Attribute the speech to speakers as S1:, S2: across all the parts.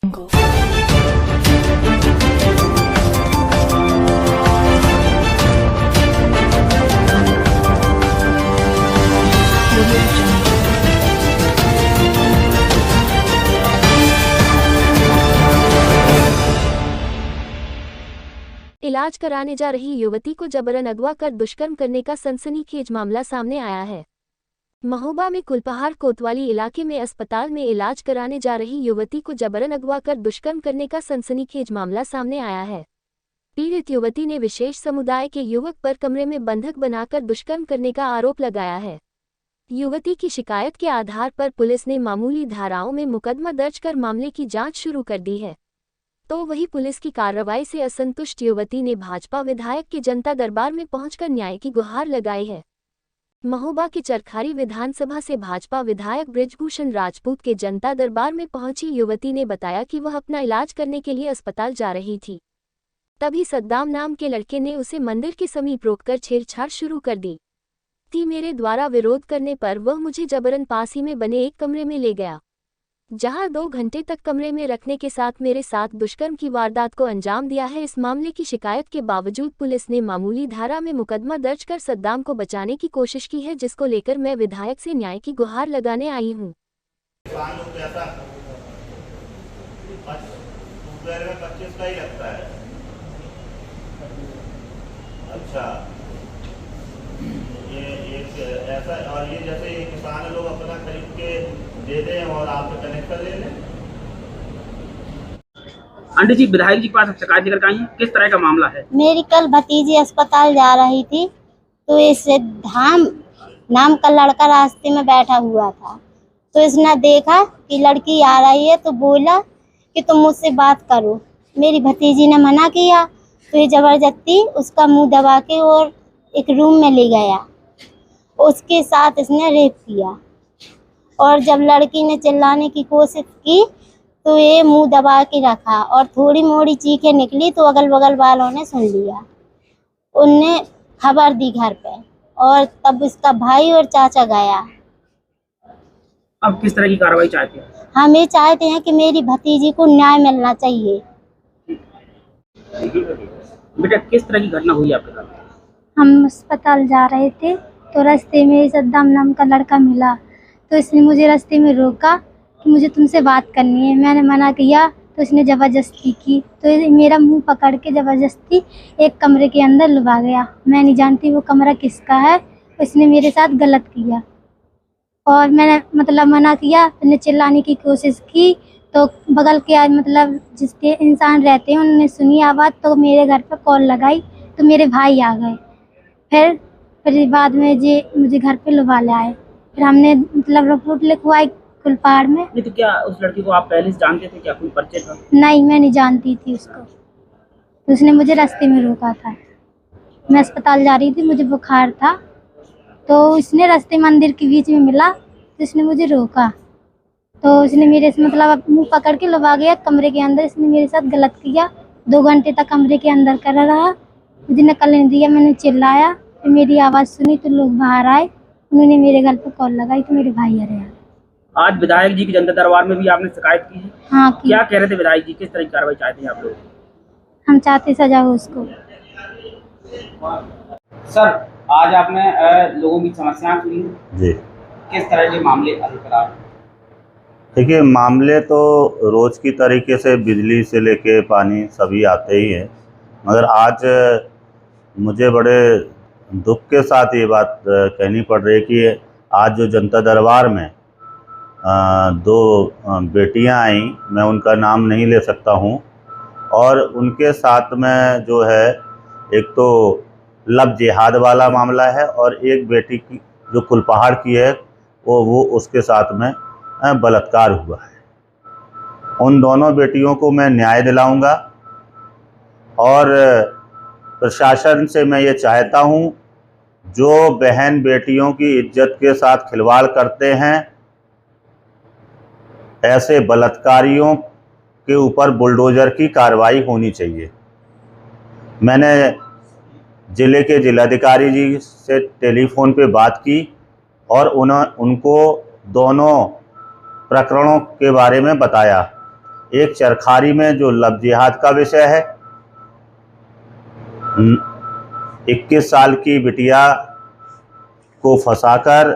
S1: इलाज कराने जा रही युवती को जबरन अगवा कर दुष्कर्म करने का सनसनीखेज मामला सामने आया है। महोबा में कुलपहाड़ कोतवाली इलाके में अस्पताल में इलाज कराने जा रही युवती को जबरन अगवा कर दुष्कर्म करने का सनसनीखेज मामला सामने आया है। पीड़ित युवती ने विशेष समुदाय के युवक पर कमरे में बंधक बनाकर दुष्कर्म करने का आरोप लगाया है। युवती की शिकायत के आधार पर पुलिस ने मामूली धाराओं में मुकदमा दर्ज कर मामले की जांच शुरू कर दी है। तो वही पुलिस की कार्रवाई से असंतुष्ट युवती ने भाजपा विधायक के जनता दरबार में पहुंचकर न्याय की गुहार लगाई है। महोबा के चरखारी विधानसभा से भाजपा विधायक बृजभूषण राजपूत के जनता दरबार में पहुंची युवती ने बताया कि वह अपना इलाज करने के लिए अस्पताल जा रही थी। तभी सद्दाम नाम के लड़के ने उसे मंदिर के समीप रोककर छेड़छाड़ शुरू कर दी थी। मेरे द्वारा विरोध करने पर वह मुझे जबरन पास ही में बने एक कमरे में ले गया, जहां 2 घंटे तक कमरे में रखने के साथ मेरे साथ दुष्कर्म की वारदात को अंजाम दिया है। इस मामले की शिकायत के बावजूद पुलिस ने मामूली धारा में मुकदमा दर्ज कर सद्दाम को बचाने की कोशिश की है, जिसको लेकर मैं विधायक से न्याय की गुहार लगाने आई हूं।
S2: अच्छा, ऐसा और ये जैसे ये किसान लोग अपना खरीद के दे दें और आपसे कनेक्शन ले लें।
S3: आंटी जी, विधायक जी के पास शिकायत लेकर आई हैं, किस तरह का मामला है?
S4: मेरी कल भतीजी अस्पताल जा रही थी तो इस धाम नाम का लड़का रास्ते में बैठा हुआ था, तो इसने देखा कि लड़की आ रही है तो बोला कि तुम मुझसे बात करो। मेरी भतीजी ने मना किया तो ये जबरदस्ती उसका मुंह दबा के और एक रूम में ले गया। उसके साथ इसने रेप किया और जब लड़की ने चिल्लाने की कोशिश की तो ये मुंह दबा के रखा और थोड़ी मोड़ी चीखें निकली तो अगल बगल वालों ने सुन लिया। उनने खबर दी घर पे और तब उसका भाई और चाचा गया।
S3: अब किस तरह की कार्रवाई चाहते हैं?
S4: हम ये चाहते हैं कि मेरी भतीजी को न्याय मिलना चाहिए।
S3: बेटा, किस तरह की घटना हुई आपके साथ?
S5: हम अस्पताल जा रहे थे तो रास्ते में सद्दाम नाम का लड़का मिला, तो इसने मुझे रास्ते में रोका कि मुझे तुमसे बात करनी है। मैंने मना किया तो इसने ज़बरदस्ती की, तो मेरा मुंह पकड़ के ज़बरदस्ती एक कमरे के अंदर लुभा गया। मैं नहीं जानती वो कमरा किसका है, इसने मेरे साथ गलत किया और मैंने मना किया। मैंने चिल्लाने की कोशिश की तो बगल के जिसके इंसान रहते हैं उन्होंने सुनी आवाज़, तो मेरे घर पर कॉल लगाई तो मेरे भाई आ गए। फिर बाद में मुझे घर पे लुभा ले आए। फिर हमने रिपोर्ट लिखवाई कुलपहाड़ में।
S3: नहीं तो क्या उस लड़की को आप पहले से जानते थे? क्या कोई परिचय था?
S5: नहीं, मैं नहीं जानती थी उसको, तो उसने मुझे रास्ते में रोका था। मैं अस्पताल जा रही थी, मुझे बुखार था, तो उसने रास्ते मंदिर के बीच में मिला तो इसने मुझे रोका, तो उसने मेरे से मुंह पकड़ के लुभा गया कमरे के अंदर। इसने मेरे साथ गलत किया। 2 घंटे तक कमरे के अंदर करा रहा, मुझे निकलने दिया। मैंने चिल्लाया, फिर मेरी आवाज़ सुनी तो लोग बाहर आए, उन्होंने मेरे घर पर कॉल लगाई तो मेरे भाई आ रहे।
S3: आज विधायक जी की जनता दरबार में भी आपने शिकायत की है?
S5: हाँ की।
S3: क्या कह रहे थे विधायक जी? किस तरह की कार्रवाई चाहते हैं आप लोग?
S5: हम चाहते सजा हो उसको।
S3: सर, आज आपने लोगों की समस्याएं सुनी
S2: जी,
S3: किस तरह के मामले अधिकार?
S2: देखिए, मामले तो रोज की तरीके से बिजली से लेके पानी सभी आते ही हैं, मगर आज मुझे बड़े दुख के साथ ये बात कहनी पड़ रही है कि आज जो जनता दरबार में 2 बेटियां आईं, मैं उनका नाम नहीं ले सकता हूं, और उनके साथ में जो है एक तो लव जिहाद वाला मामला है और एक बेटी की जो कुलपहाड़ की है वो उसके साथ में बलात्कार हुआ है। उन दोनों बेटियों को मैं न्याय दिलाऊंगा और प्रशासन से मैं ये चाहता हूं, जो बहन बेटियों की इज्जत के साथ खिलवाड़ करते हैं, ऐसे बलात्कारियों के ऊपर बुलडोजर की कार्रवाई होनी चाहिए। मैंने ज़िले के जिलाधिकारी जी से टेलीफोन पे बात की और उनको दोनों प्रकरणों के बारे में बताया। एक चरखारी में जो लव जिहाद का विषय है, 21 साल की बिटिया को फंसाकर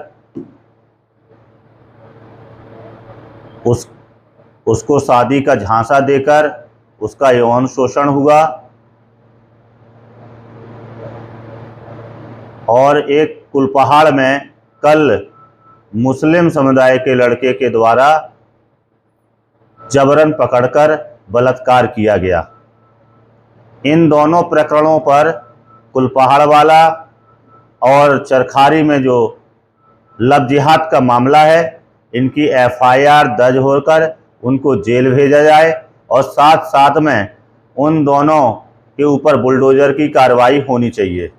S2: उसको शादी का झांसा देकर उसका यौन शोषण हुआ, और एक कुलपहाड़ में कल मुस्लिम समुदाय के लड़के के द्वारा जबरन पकड़कर बलात्कार किया गया। इन दोनों प्रकरणों पर कुलपहाड़ वाला और चरखारी में जो लव जिहाद का मामला है, इनकी एफआईआर दर्ज होकर उनको जेल भेजा जाए और साथ साथ में उन दोनों के ऊपर बुलडोजर की कार्रवाई होनी चाहिए।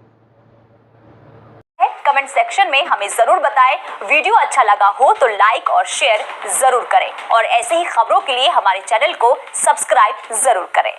S6: कमेंट सेक्शन में हमें जरूर बताएं। वीडियो अच्छा लगा हो तो लाइक और शेयर जरूर करें और ऐसे ही खबरों के लिए हमारे चैनल को सब्सक्राइब जरूर करें।